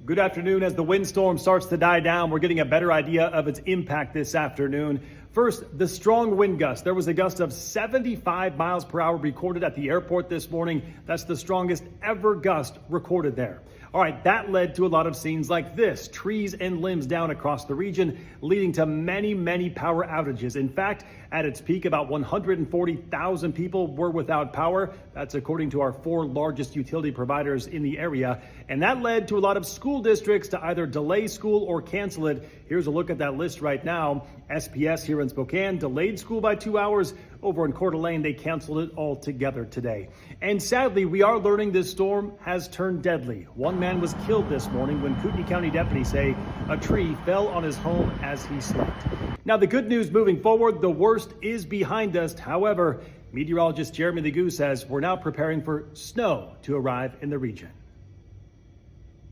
Good afternoon. As the windstorm starts to die down, we're getting a better idea of its impact this afternoon. First, the strong wind gust. There was a gust of 75 miles per hour recorded at the airport this morning. That's the strongest ever gust recorded there. All right, that led to a lot of scenes like this, trees and limbs down across the region, leading to many power outages. In fact, at its peak, about 140,000 people were without power. That's according to our 4 largest utility providers in the area. And that led to a lot of school districts to either delay school or cancel it. Here's a look at that list right now. SPS here in Spokane delayed school by 2 hours. Over in Coeur d'Alene, they canceled it altogether today. And sadly, we are learning this storm has turned deadly. One man was killed this morning when Kootenai County deputies say a tree fell on his home as he slept. Now, the good news moving forward, the worst is behind us. However, meteorologist Jeremy the Goose says we're now preparing for snow to arrive in the region.